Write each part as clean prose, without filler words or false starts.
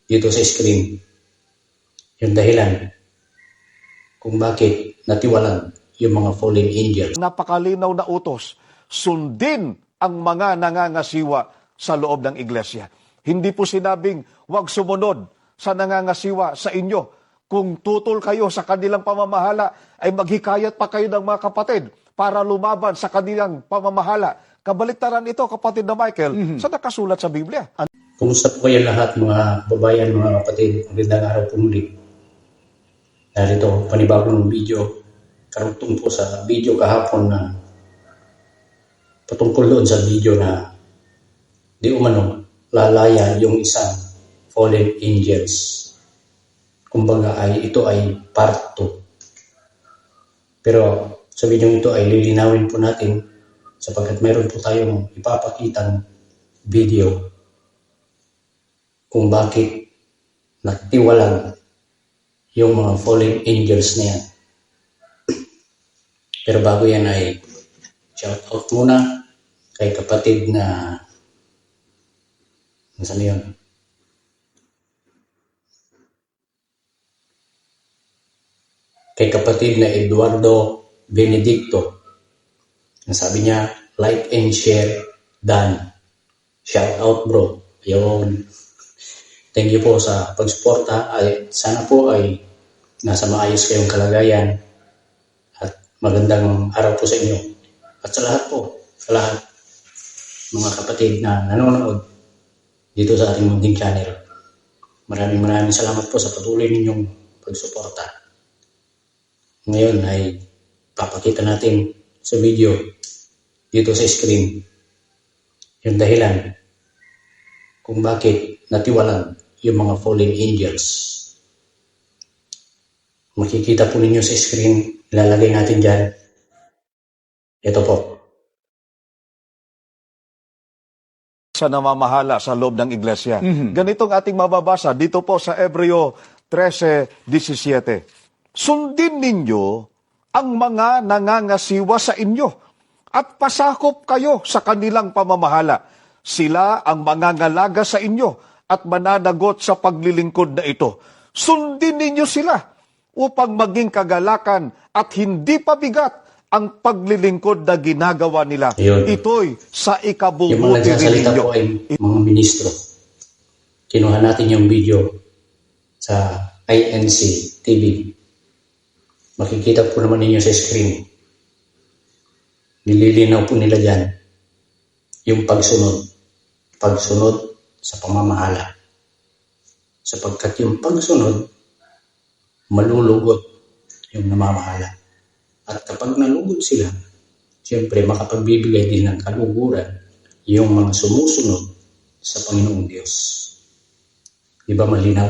dito sa screen yung dahilan kung bakit natiwalag yung mga fallen angels. Napakalinaw na utos, sundin ang mga nangangasiwa sa loob ng iglesia. Hindi po sinabing huwag sumunod sa nangangasiwa sa inyo. Kung tutol kayo sa kanilang pamamahala, ay maghikayat pa kayo ng mga kapatid para lumaban sa kanilang pamamahala. Kabaliktaran ito, kapatid na Michael, sa nakasulat sa Biblia. Kumusta po kayo lahat, mga babayan, mga kapatid? Magandang araw po muli. Narito, panibagong video. Karugtong po sa video kahapon na patungkol doon sa video na di umano lalaya yung isang fallen angels. Kumbaga ito ay part 2. Pero sa video ito ay lilinawin po natin sapagkat mayroon po tayong ipapakitang video kung bakit nagtiwalag yung mga fallen angels na yan. Pero bago yan ay shout out muna kay kapatid na nasaan yun? Kay kapatid na Eduardo Benedicto. Sabi niya, like and share, done. Shout out bro. Ayun. Thank you po sa pagsuporta. Sana po ay nasa maayos kayong kalagayan at magandang araw po sa inyo. At sa lahat po, sa lahat mga kapatid na nanonood dito sa ating munting channel. Maraming salamat po sa patuloy ninyong pagsuporta. Ngayon ay papakita natin sa video dito sa screen yung dahilan kung bakit natiwalag yung mga fallen angels. Makikita po ninyo sa screen, ilalagay natin dyan. Ito po. Sa namamahala sa loob ng iglesia. Ganitong ating mababasa dito po sa Hebreo 13:17. Sundin ninyo ang mga nangangasiwa sa inyo at pasakop kayo sa kanilang pamamahala. Sila ang mangangalaga sa inyo at mananagot sa paglilingkod na ito. Sundin ninyo sila upang maging kagalakan at hindi pabigat ang paglilingkod na ginagawa nila. Ayun. Ito'y sa ikabubuti yung mga nagsasalita ninyo. po ay mga ministro. Kinuha natin yung video sa INC TV. Makikita po naman ninyo sa screen. Nililinaw po nila dyan yung pagsunod sa pamamahala. Sapagkat yung pagsunod, malulugot yung namamahala. At kapag nalugod sila, siyempre makapagbibigay din ng kaluguran yung mga sumusunod sa Panginoong Diyos. Di ba malinaw?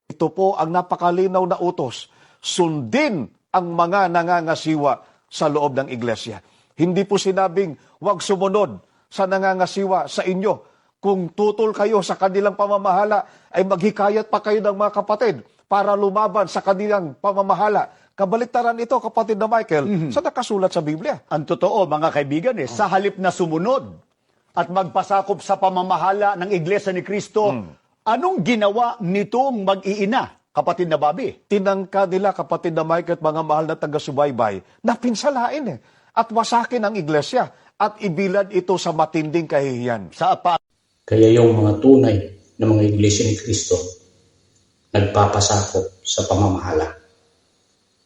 Ito po ang napakalinaw na utos. Sundin ang mga nangangasiwa sa loob ng iglesia. Hindi po sinabing huwag sumunod sa nangangasiwa sa inyo. Kung tutol kayo sa kanilang pamamahala, ay maghikayat pa kayo ng mga kapatid para lumaban sa kanilang pamamahala. Kabaliktaran ito, kapatid na Michael, sa nakasulat sa Biblia. Ang totoo, mga kaibigan, sa halip na sumunod at magpasakop sa pamamahala ng Iglesia ni Kristo, anong ginawa nitong mag-iina, kapatid na Bobby? Tinangka nila, kapatid na Michael at mga mahal na taga-subaybay, na pinsalain at wasakin ang iglesia at ibilad ito sa matinding kahihiyan. Kaya yung mga tunay na mga iglesia ni Kristo, nagpapasakop sa pamamahala.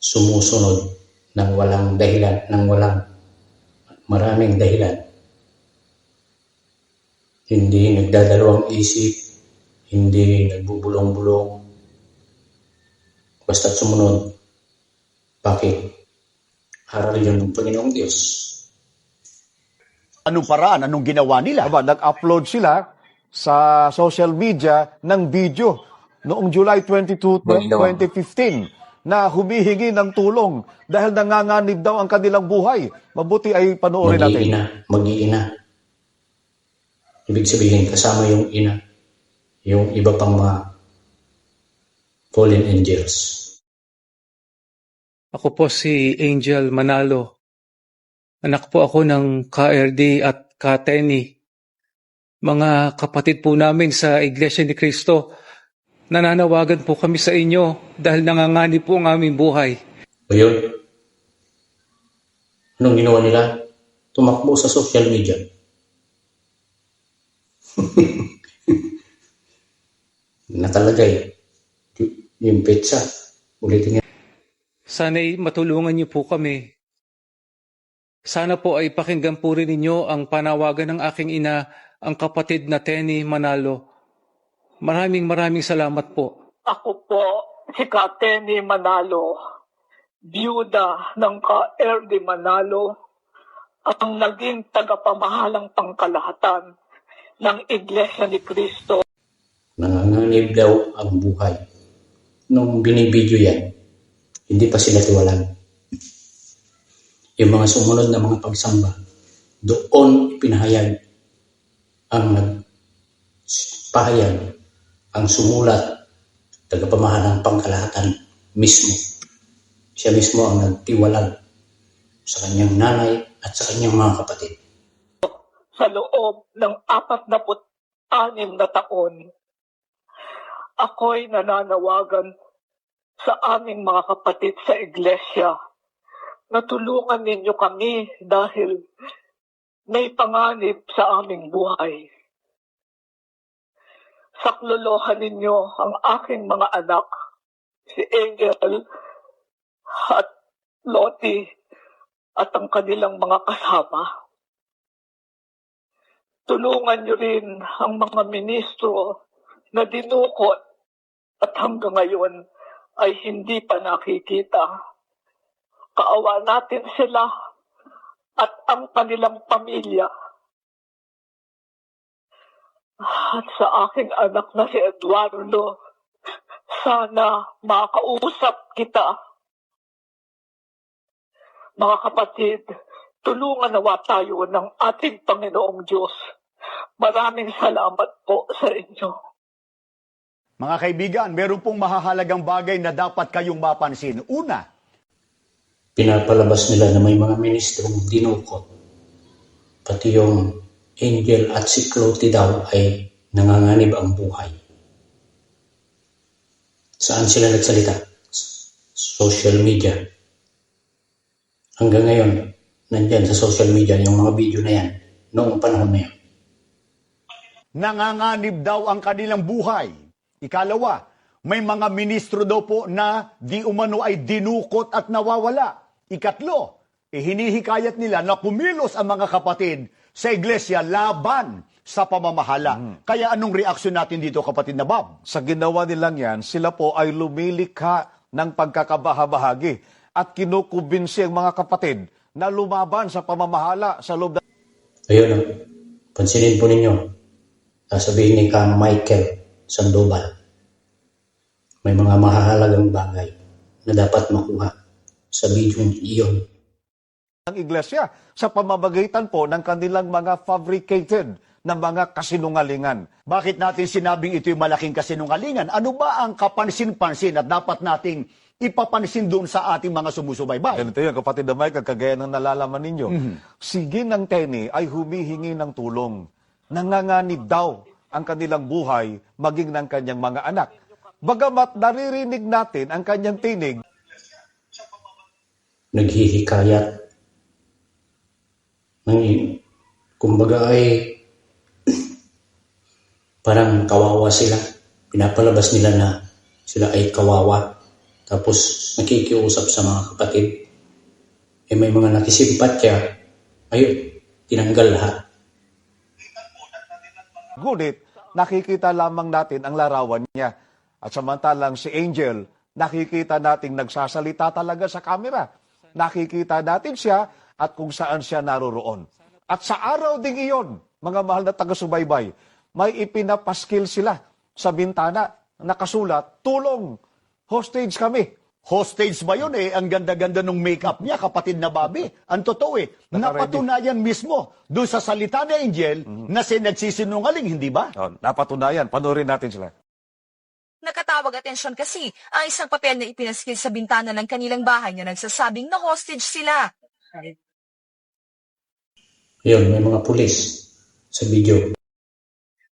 Sumusunod ng walang dahilan, ng walang maraming dahilan. Hindi nagdadalawang isip, hindi nagbubulong-bulong, basta't sumunod. Bakit? Aral yun ng Panginoong Diyos. Anong paraan? Anong ginawa nila? Nag-upload sila sa social media ng video noong July 22, 2015 na humihingi ng tulong dahil nanganganib daw ang kanilang buhay. Mabuti ay panoorin natin. Mag-iina. Ibig sabihin, kasama yung ina, yung iba pang mga fallen angels. Ako po si Angel Manalo. Anak po ako ng KRD at KTNI Mga kapatid po namin sa Iglesia ni Cristo, nananawagan po kami sa inyo dahil nanganganib po ang aming buhay. O yun, anong ginawa nila? Tumakbo sa social media. Nakalagay yung petsa. Ulitin nga. Sana'y matulungan niyo po kami. Sana po ay pakinggan po rin ninyo ang panawagan ng aking ina, ang kapatid na Tenny Manalo. Maraming salamat po. Ako po, si Tenny Manalo, biyuda ng ka-Erdi Manalo, ang naging tagapamahalang pangkalahatan ng Iglesia ni Cristo. Nanganganib daw ang buhay. Nung binibidyo yan, hindi pa sila tiwalag. Yung mga sumunod na mga pagsamba, doon ipinahayag ang nagpahayag, ang sumulat, tagapamahalang pangkalahatan mismo. Siya mismo ang nagtiwalag sa kanyang nanay at sa kanyang mga kapatid. Sa loob ng 46 na taon, ako'y nananawagan sa aming mga kapatid sa iglesia na tulungan ninyo kami dahil may panganib sa aming buhay. Saklolohan ninyo ang aking mga anak, si Angel at Lottie at ang kanilang mga kasama. Tulungan niyo rin ang mga ministro na dinukot at hanggang ngayon ay hindi pa nakikita. Kaawa natin sila at ang kanilang pamilya. At sa aking anak na si Eduardo, sana makausap kita. Mga kapatid, tulungan nawa tayo ng ating Panginoong Diyos. Maraming salamat po sa inyo. Mga kaibigan, meron pong mahahalagang bagay na dapat kayong mapansin. Una, Pinapalabas nila na may mga ministrong dinukot. Pati yung Angel at si Clotty daw ay nanganganib ang buhay. Saan sila nagsalita? Social media. Hanggang ngayon, nandyan sa social media yung mga video na yan noong panahon na yan. nanganganib daw ang kanilang buhay. Ikalawa, may mga ministro daw po na di umano ay dinukot at nawawala. Ikatlo, hinihikayat nila na kumilos ang mga kapatid sa iglesia laban sa pamamahala. Kaya anong reaksyon natin dito, kapatid na Bob? Sa ginawa nilang yan, sila po ay lumilikha ng pagkakabahabahagi at kinukubinsi ang mga kapatid na lumaban sa pamamahala sa loob ng... Ayun, pansinin po ninyo, sasabihin ni Kang Michael Sandoval, may mga mahahalagang bagay na dapat makuha sa video iyon. Ang iglesia sa pamamagitan po ng kanilang mga fabricated na mga kasinungalingan. Bakit natin sinabing ito'y malaking kasinungalingan? Ano ba ang kapansin-pansin at dapat nating ipapansin doon sa ating mga sumusubaybay? Ganito yun, kapatid na Michael, kagaya ng nalalaman ninyo. Si Ginang Tenny ay humihingi ng tulong. Nanganganib daw ang kanilang buhay, maging ng kanyang mga anak. Bagamat naririnig natin ang kanyang tinig, Naghihikayat ng, kumbaga ay parang kawawa sila. Pinapalabas nila na sila ay kawawa. Tapos nakikiusap sa mga kapatid. Eh may mga nakisimpatya. Ayun, tinanggal lahat. ngunit nakikita lamang natin ang larawan niya. At samantalang si Angel, nakikita nating nagsasalita talaga sa kamera. Nakikita natin siya at kung saan siya naroroon. At sa araw ding iyon, mga mahal na taga-subaybay, may ipinapaskil sila sa bintana, nakasulat, tulong, hostage kami. Hostage ba yun eh? Ang ganda-ganda ng makeup niya, kapatid na Bobby. Ang totoo eh, napatunayan mismo doon sa salita ni Angel na nagsisinungaling, hindi ba? Oh, napatunayan, panoorin natin sila. Nakatawag atensyon kasi ang isang papel na ipinaskil sa bintana ng kanilang bahay na nagsasabing na hostage sila. Ayun, may mga pulis sa video.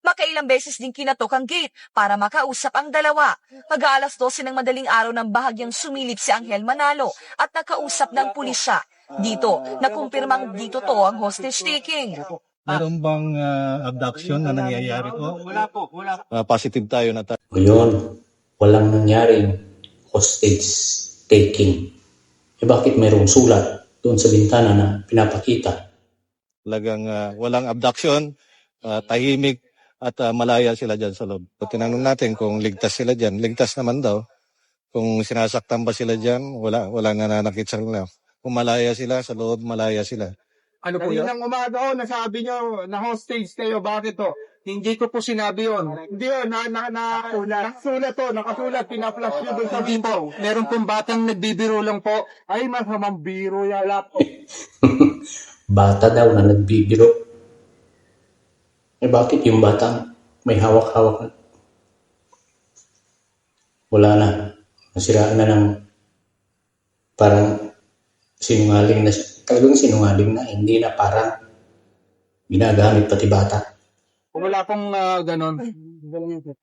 Makailang beses din kinatok ang gate para makausap ang dalawa. Mag-aalas 12 ng madaling araw ng bahagyang sumilip si Angel Manalo at nakausap ng pulisya. Dito, nakumpirmang dito to ang hostage taking. Meron bang abduction na nangyayari po? Wala po. Positive tayo na tayo. Ngayon, walang nangyaring hostage taking. Bakit mayroong sulat doon sa bintana na pinapakita? Talagang walang abduction, tahimik at malaya sila dyan sa loob. So, tinanong natin kung ligtas sila dyan. Ligtas naman daw. Kung sinasaktan ba sila dyan, walang nananakit sa kanila. Kung malaya sila, sa loob malaya sila. Ano po yun? Kaninang umaga nasabi nyo na hostage kayo. Bakit to? Hindi ko po sinabi yun. Hindi yun. Nakasulat. Pina-flash nyo doon sa bimbo. Meron pong batang nagbibiro lang po. Ay, masamang biro yala po. Bata daw na nagbibiro. Bakit yung batang may hawak-hawak na? Wala na. Nasiraan na ng parang sinungaling na siya. Talagang sinungaling na, hindi na parang ginagamit pati bata. Kung wala pong ganon.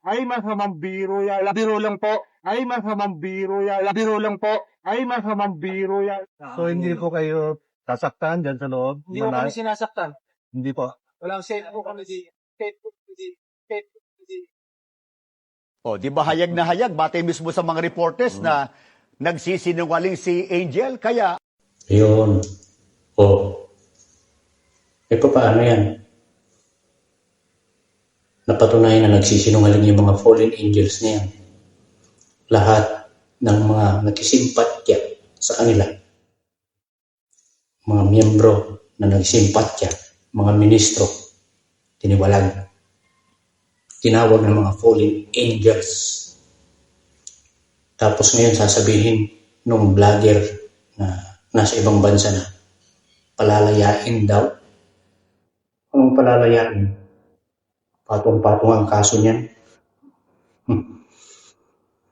Ay, masamang biro yala. Biro lang po. Ay, masamang biro yala. Biro lang po. Ay, masamang biro yala. So hindi po kayo sasaktan dyan sa loob? Hindi ko kami sinasaktan. Hindi po. Walang safe po kami di. O, di ba hayag na hayag, batay mismo sa mga reporters na nagsisinungaling si Angel, kaya Yun. Paano yan? Napatunayan na nagsisinungaling yung mga fallen angels na yan. Lahat ng mga nagsimpatya sa kanila. Mga miyembro na nagsimpatya, mga ministro, tiniwalag. Tinawag ng mga fallen angels. Tapos ngayon sasabihin nung vlogger na nasa ibang bansa na palalayain daw. Anong palalayain? Patong-patong ang kaso niyan.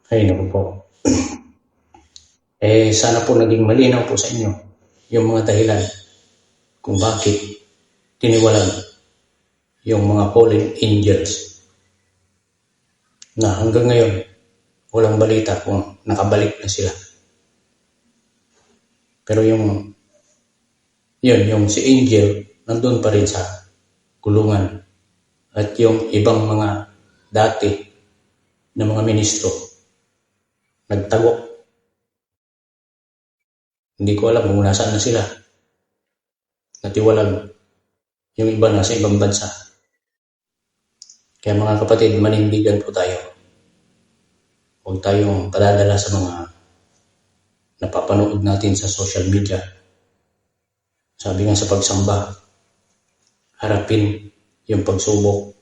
Ay, naku po. Sana po naging malinaw po sa inyo yung mga dahilan kung bakit tiniwalag yung mga fallen angels na hanggang ngayon walang balita kung nakabalik na sila. Pero yung si Angel nandun pa rin sa kulungan at yung ibang mga dati na mga ministro nagtago. Hindi ko alam kung nasaan na sila. Natiwalag. Yung iba nasa ibang bansa. Kaya mga kapatid, manindigan po tayo. Huwag tayong padadala sa mga napapanood natin sa social media. Sabi nga sa pagsamba, harapin yung pagsubok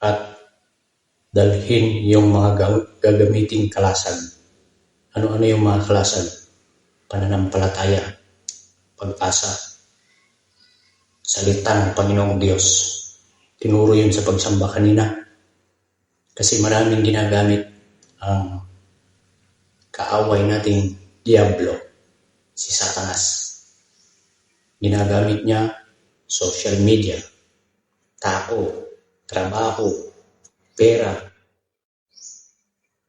at dalhin yung mga gagamiting kalasan. Ano-ano yung mga kalasan? Pananampalataya, pag-asa, salita ng Panginoong Diyos. Tinuro yun sa pagsamba kanina. Kasi maraming ginagamit ang kaaway nating Diablo, si Satanas. Ginagamit niya social media, tao, trabaho, pera,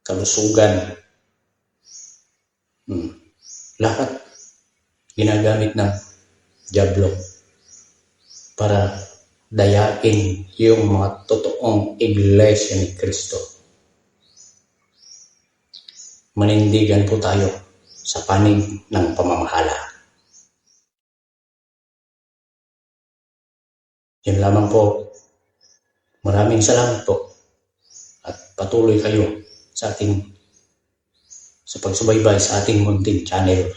kalusugan. Lahat ginagamit ng Diablo para dayain yung mga totoong iglesia ni Kristo. Manindigan po tayo sa panig ng pamamahala. Yan lamang po. Maraming salamat po. At patuloy kayo sa pagsubay sa ating munting channel.